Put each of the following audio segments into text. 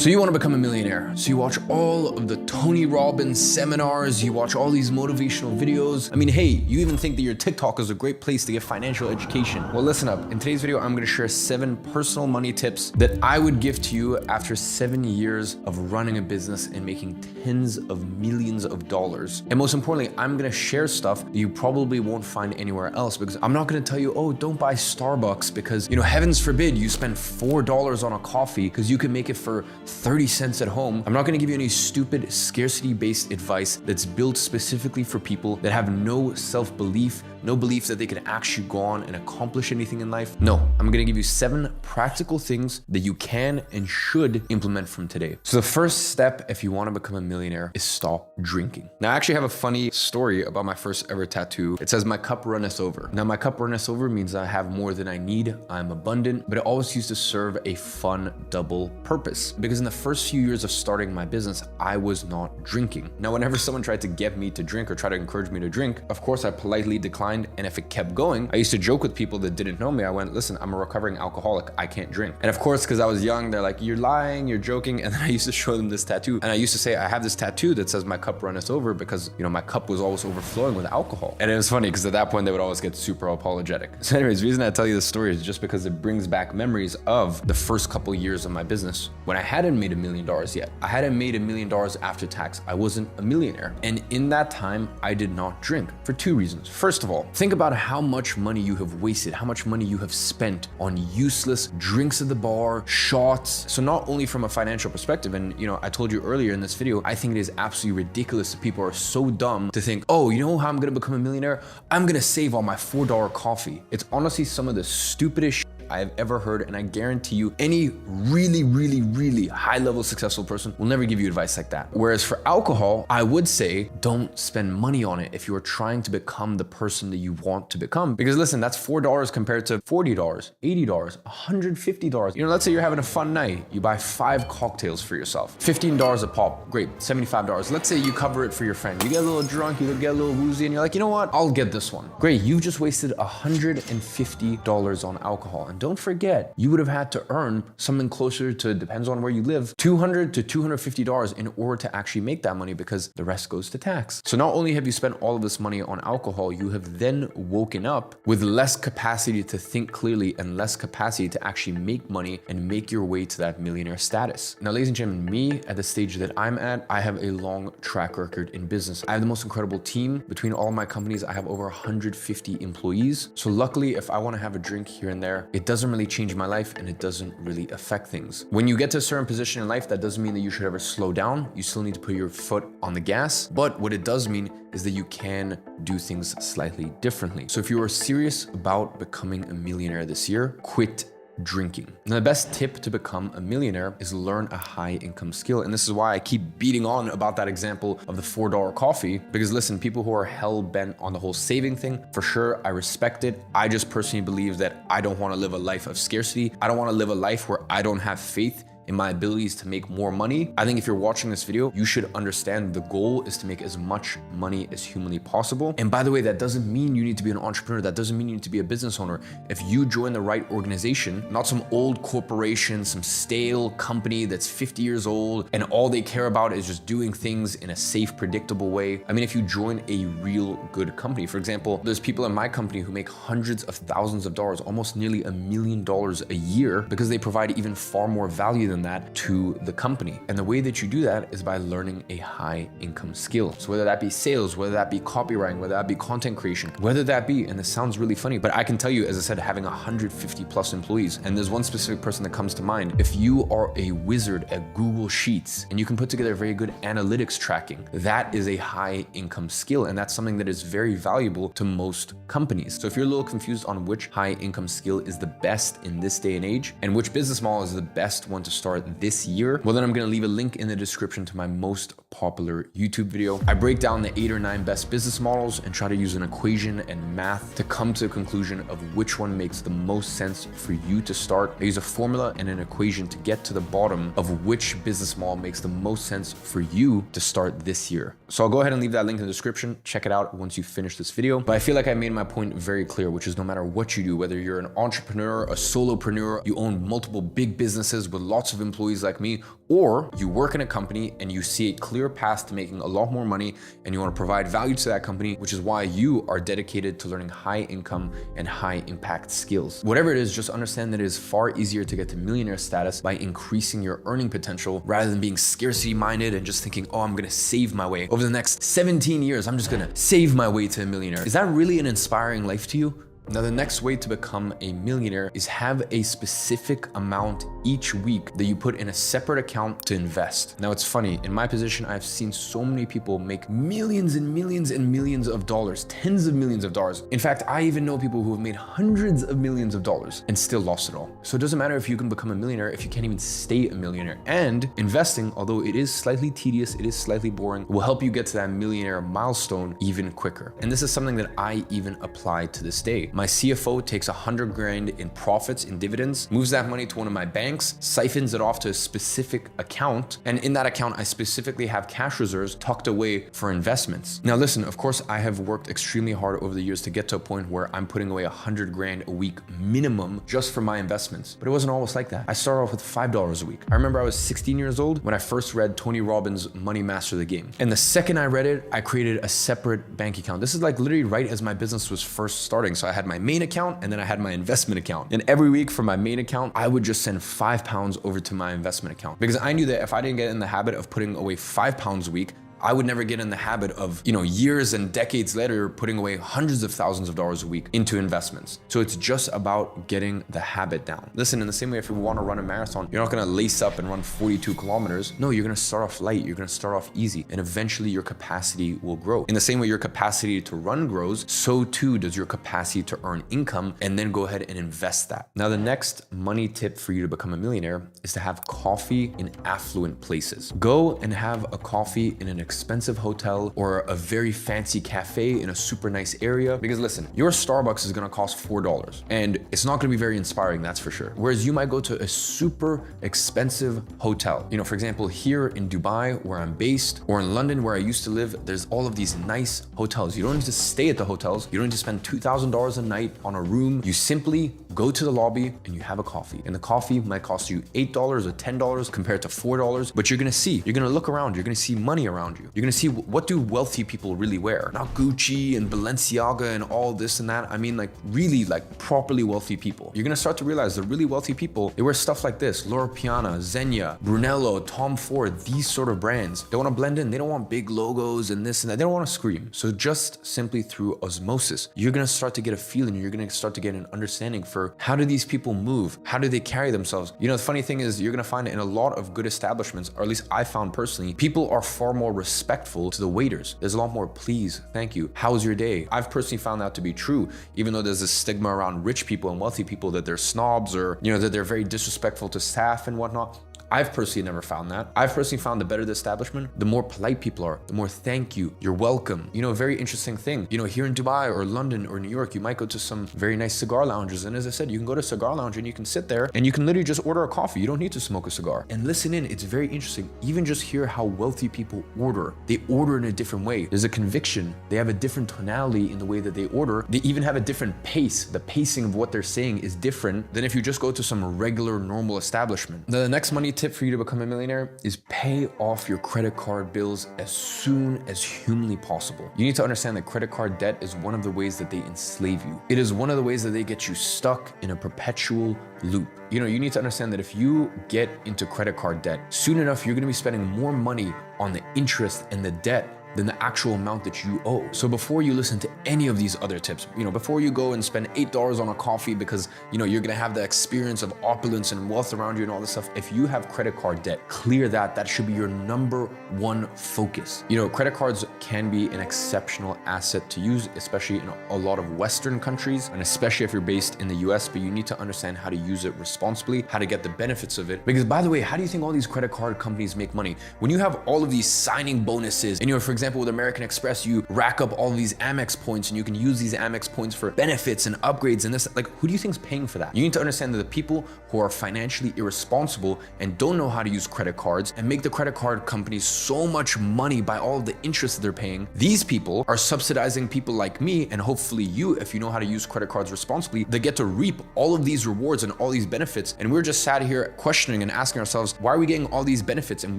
So you want to become a millionaire. So you watch all of the Tony Robbins seminars, you watch all these motivational videos. I mean, hey, you even think that your TikTok is a great place to get financial education. Well, listen up. In today's video, I'm going to share 7 personal money tips that I would give to you after 7 years of running a business and making tens of millions of dollars. And most importantly, I'm going to share stuff that you probably won't find anywhere else, because I'm not going to tell you, oh, don't buy Starbucks because, heavens forbid you spend $4 on a coffee because you can make it for 30 cents at home. I'm not going to give you any stupid scarcity-based advice that's built specifically for people that have no self-belief, no belief that they can actually go on and accomplish anything in life. No, I'm going to give you 7 practical things that you can and should implement from today. So the first step, if you want to become a millionaire, is stop drinking. Now, I actually have a funny story about my first ever tattoo. It says, "My cup runneth over." Now, my cup runneth over means I have more than I need. I'm abundant, but it always used to serve a fun double purpose, because in the first few years of starting my business, I was not drinking. Now, whenever someone tried to get me to drink or try to encourage me to drink, of course, I politely declined. And if it kept going, I used to joke with people that didn't know me. I went, "Listen, I'm a recovering alcoholic. I can't drink." And of course, because I was young, they're like, "You're lying, you're joking." And then I used to show them this tattoo. And I used to say, I have this tattoo that says, "My cup runneth over," because, my cup was always overflowing with alcohol. And it was funny because at that point, they would always get super apologetic. So anyways, the reason I tell you this story is just because it brings back memories of the first couple years of my business when I hadn't made $1 million yet. I hadn't made $1 million after tax. I wasn't a millionaire. And in that time, I did not drink for 2 reasons. First of all, think about how much money you have wasted, how much money you have spent on useless drinks at the bar, shots. So not only from a financial perspective, and I told you earlier in this video, I think it is absolutely ridiculous that people are so dumb to think, oh, you know how I'm gonna become a millionaire? I'm gonna save on my $4 coffee. It's honestly some of the stupidest shit I have ever heard, and I guarantee you any really, really, really high-level successful person will never give you advice like that. Whereas for alcohol, I would say don't spend money on it if you are trying to become the person that you want to become. Because listen, that's $4 compared to $40, $80, $150. Let's say you're having a fun night. You buy 5 cocktails for yourself, $15 a pop, great, $75. Let's say you cover it for your friend. You get a little drunk, you get a little woozy, and you're like, you know what? I'll get this one. Great, you've just wasted $150 on alcohol. And don't forget, you would have had to earn something closer to, depends on where you live, $200 to $250 in order to actually make that money, because the rest goes to tax. So not only have you spent all of this money on alcohol, you have then woken up with less capacity to think clearly and less capacity to actually make money and make your way to that millionaire status. Now, ladies and gentlemen, me at the stage that I'm at, I have a long track record in business. I have the most incredible team. Between all my companies, I have over 150 employees. So luckily, if I want to have a drink here and there, it doesn't really change my life and it doesn't really affect things. When you get to a certain position in life, that doesn't mean that you should ever slow down. You still need to put your foot on the gas. But what it does mean is that you can do things slightly differently. So if you are serious about becoming a millionaire this year, quit drinking. Now, the best tip to become a millionaire is learn a high income skill. And this is why I keep beating on about that example of the $4 coffee, because listen, people who are hell bent on the whole saving thing, for sure, I respect it. I just personally believe that I don't want to live a life of scarcity. I don't want to live a life where I don't have faith in my abilities to make more money. I think if you're watching this video, you should understand the goal is to make as much money as humanly possible. And by the way, that doesn't mean you need to be an entrepreneur. That doesn't mean you need to be a business owner. If you join the right organization, not some old corporation, some stale company that's 50 years old and all they care about is just doing things in a safe, predictable way. I mean, if you join a real good company, for example, there's people in my company who make hundreds of thousands of dollars, almost nearly $1 million a year, because they provide even far more value than that to the company. And the way that you do that is by learning a high income skill. So whether that be sales, whether that be copywriting, whether that be content creation, whether that be, and this sounds really funny, but I can tell you, as I said, having 150 plus employees, and there's one specific person that comes to mind. If you are a wizard at Google Sheets and you can put together very good analytics tracking, that is a high income skill. And that's something that is very valuable to most companies. So if you're a little confused on which high income skill is the best in this day and age, and which business model is the best one to start this year, well, then I'm going to leave a link in the description to my most popular YouTube video. I break down the 8 or 9 best business models and try to use an equation and math to come to a conclusion of which one makes the most sense for you to start. I use a formula and an equation to get to the bottom of which business model makes the most sense for you to start this year. So I'll go ahead and leave that link in the description. Check it out once you finish this video. But I feel like I made my point very clear, which is no matter what you do, whether you're an entrepreneur, a solopreneur, you own multiple big businesses with lots lots of employees like me, or you work in a company and you see a clear path to making a lot more money and you want to provide value to that company, which is why you are dedicated to learning high income and high impact skills. Whatever it is, just understand that it is far easier to get to millionaire status by increasing your earning potential rather than being scarcity minded and just thinking, oh, I'm gonna save my way. Over the next 17 years, I'm just gonna save my way to a millionaire. Is that really an inspiring life to you? Now, the next way to become a millionaire is have a specific amount each week that you put in a separate account to invest. Now, it's funny, in my position, I've seen so many people make millions and millions and millions of dollars, tens of millions of dollars. In fact, I even know people who have made hundreds of millions of dollars and still lost it all. So it doesn't matter if you can become a millionaire if you can't even stay a millionaire. And investing, although it is slightly tedious, it is slightly boring, will help you get to that millionaire milestone even quicker. And this is something that I even apply to this day. My CFO takes 100 grand in profits, in dividends, moves that money to one of my banks, siphons it off to a specific account. And in that account, I specifically have cash reserves tucked away for investments. Now listen, of course, I have worked extremely hard over the years to get to a point where I'm putting away 100 grand a week minimum just for my investments. But it wasn't always like that. I started off with $5 a week. I remember I was 16 years old when I first read Tony Robbins' Money Master the Game. And the second I read it, I created a separate bank account. This is like literally right as my business was first starting. So I had my main account and then I had my investment account. And every week from my main account, I would just send £5 over to my investment account because I knew that if I didn't get in the habit of putting away £5 a week, I would never get in the habit of, years and decades later, putting away hundreds of thousands of dollars a week into investments. So it's just about getting the habit down. Listen, in the same way, if you want to run a marathon, you're not going to lace up and run 42 kilometers. No, you're going to start off light. You're going to start off easy. And eventually your capacity will grow. In the same way your capacity to run grows, so too does your capacity to earn income and then go ahead and invest that. Now, the next money tip for you to become a millionaire is to have coffee in affluent places. Go and have a coffee in an expensive hotel or a very fancy cafe in a super nice area. Because listen, your Starbucks is gonna cost $4 and it's not gonna be very inspiring, that's for sure. Whereas you might go to a super expensive hotel. For example, here in Dubai, where I'm based, or in London, where I used to live, there's all of these nice hotels. You don't need to stay at the hotels. You don't need to spend $2,000 a night on a room. You simply go to the lobby and you have a coffee. And the coffee might cost you $8 or $10 compared to $4, but you're gonna look around, you're gonna see money around you. You're gonna see what do wealthy people really wear. Not Gucci and Balenciaga and all this and that. I mean really properly wealthy people. You're gonna start to realize the really wealthy people, they wear stuff like this. Loro Piana, Zegna, Brunello, Tom Ford, these sort of brands. They wanna blend in. They don't want big logos and this and that. They don't wanna scream. So just simply through osmosis, you're gonna start to get a feeling. You're gonna start to get an understanding for how do these people move? How do they carry themselves? The funny thing is you're gonna find in a lot of good establishments, or at least I found personally, people are far more respectful to the waiters. There's a lot more please, thank you, how's your day? I've personally found that to be true, even though there's a stigma around rich people and wealthy people that they're snobs or, that they're very disrespectful to staff and whatnot. I've personally never found that. I've personally found the better the establishment, the more polite people are, the more thank you, you're welcome. A very interesting thing. Here in Dubai or London or New York, you might go to some very nice cigar lounges. And as I said, you can go to a cigar lounge and you can sit there and you can literally just order a coffee. You don't need to smoke a cigar. And listen in, it's very interesting. Even just hear how wealthy people order. They order in a different way. There's a conviction. They have a different tonality in the way that they order. They even have a different pace. The pacing of what they're saying is different than if you just go to some regular, normal establishment. Now, the next money tip for you to become a millionaire is pay off your credit card bills as soon as humanly possible. You need to understand that credit card debt is one of the ways that they enslave you. It is one of the ways that they get you stuck in a perpetual loop. You need to understand that if you get into credit card debt, soon enough, you're going to be spending more money on the interest and the debt than the actual amount that you owe. So before you listen to any of these other tips, before you go and spend $8 on a coffee because, you're gonna have the experience of opulence and wealth around you and all this stuff, if you have credit card debt, clear that. That should be your number one focus. Credit cards can be an exceptional asset to use, especially in a lot of Western countries, and especially if you're based in the US, but you need to understand how to use it responsibly, how to get the benefits of it. Because by the way, how do you think all these credit card companies make money? When you have all of these signing bonuses and for example, with American Express, you rack up all these Amex points and you can use these Amex points for benefits and upgrades and this. Like, who do you think is paying for that? You need to understand that the people who are financially irresponsible and don't know how to use credit cards and make the credit card companies so much money by all of the interest that they're paying, these people are subsidizing people like me and hopefully you, if you know how to use credit cards responsibly, they get to reap all of these rewards and all these benefits. And we're just sat here questioning and asking ourselves, why are we getting all these benefits and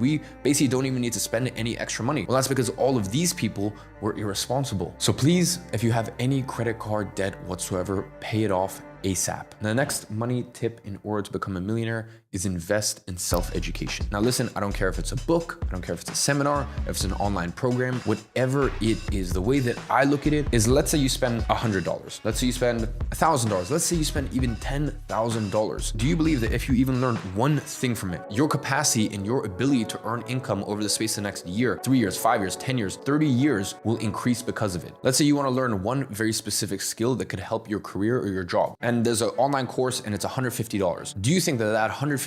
we basically don't even need to spend any extra money? Well, that's because all of these people were irresponsible. So please, if you have any credit card debt whatsoever, pay it off ASAP. Now, the next money tip in order to become a millionaire is invest in self-education. Now listen, I don't care if it's a book, I don't care if it's a seminar, if it's an online program, whatever it is, the way that I look at it is, let's say you spend $100. Let's say you spend $1,000. Let's say you spend even $10,000. Do you believe that if you even learn one thing from it, your capacity and your ability to earn income over the space of the next year, 3 years, 5 years, 10 years, 30 years will increase because of it? Let's say you want to learn one very specific skill that could help your career or your job. And there's an online course and it's $150. Do you think that that $150,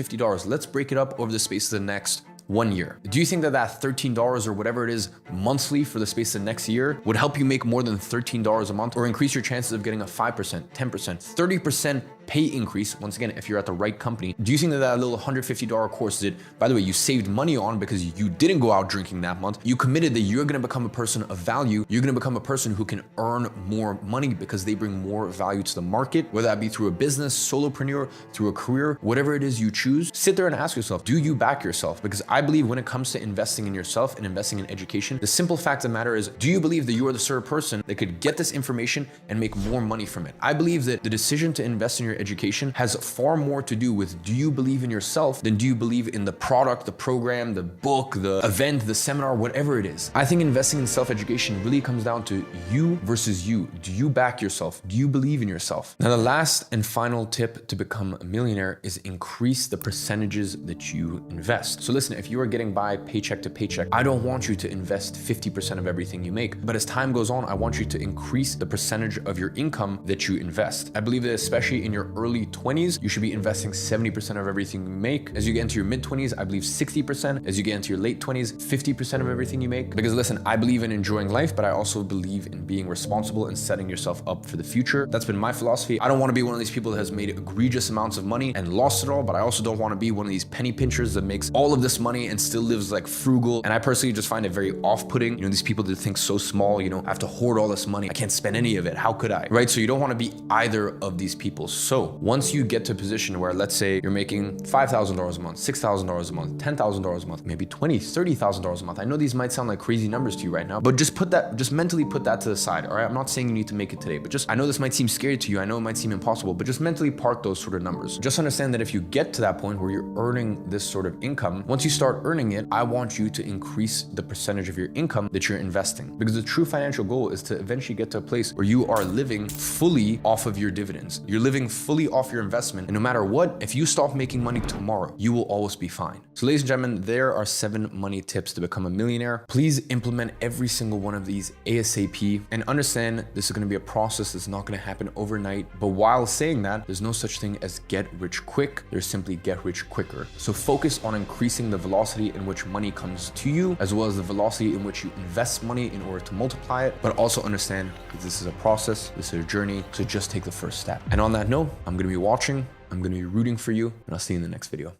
let's break it up over the space of the next 1 year. Do you think that that $13 or whatever it is monthly for the space of the next year would help you make more than $13 a month or increase your chances of getting a 5%, 10%, 30% pay increase, once again, if you're at the right company? Do you think that that little $150 course that, by the way, you saved money on because you didn't go out drinking that month, you committed that you're gonna become a person of value, you're gonna become a person who can earn more money because they bring more value to the market, whether that be through a business, solopreneur, through a career, whatever it is you choose, sit there and ask yourself, do you back yourself? Because I believe when it comes to investing in yourself and investing in education, the simple fact of the matter is, do you believe that you are the sort of person that could get this information and make more money from it? I believe that the decision to invest in your education has far more to do with, do you believe in yourself than do you believe in the product, the program, the book, the event, the seminar, whatever it is. I think investing in self-education really comes down to you versus you. Do you back yourself? Do you believe in yourself? Now, the last and final tip to become a millionaire is increase the percentages that you invest. So listen, if you are getting by paycheck to paycheck, I don't want you to invest 50% of everything you make, but as time goes on, I want you to increase the percentage of your income that you invest. I believe that especially in your early 20s, you should be investing 70% of everything you make. As you get into your mid 20s, I believe 60%. As you get into your late 20s, 50% of everything you make. Because listen, I believe in enjoying life, but I also believe in being responsible and setting yourself up for the future. That's been my philosophy. I don't want to be one of these people that has made egregious amounts of money and lost it all, but I also don't want to be one of these penny pinchers that makes all of this money and still lives like frugal. And I personally just find it very off-putting. You know, these people that think so small, you know, I have to hoard all this money, I can't spend any of it, how could I? Right? So you don't want to be either of these people. So once you get to a position where, let's say you're making $5,000 a month, $6,000 a month, $10,000 a month, maybe $20,000, $30,000 a month. I know these might sound like crazy numbers to you right now, but just mentally put that to the side. All right. I'm not saying you need to make it today, but I know this might seem scary to you. I know it might seem impossible, but just mentally park those sort of numbers. Just understand that if you get to that point where you're earning this sort of income, once you start earning it, I want you to increase the percentage of your income that you're investing, because the true financial goal is to eventually get to a place where you are living fully off of your dividends. You're living fully off your investment. And no matter what, if you stop making money tomorrow, you will always be fine. So ladies and gentlemen, there are 7 money tips to become a millionaire. Please implement every single one of these ASAP and understand this is going to be a process that's not going to happen overnight. But while saying that, there's no such thing as get rich quick. There's simply get rich quicker. So focus on increasing the velocity in which money comes to you, as well as the velocity in which you invest money in order to multiply it. But also understand that this is a process, this is a journey. So just take the first step. And on that note, I'm going to be watching, I'm going to be rooting for you, and I'll see you in the next video.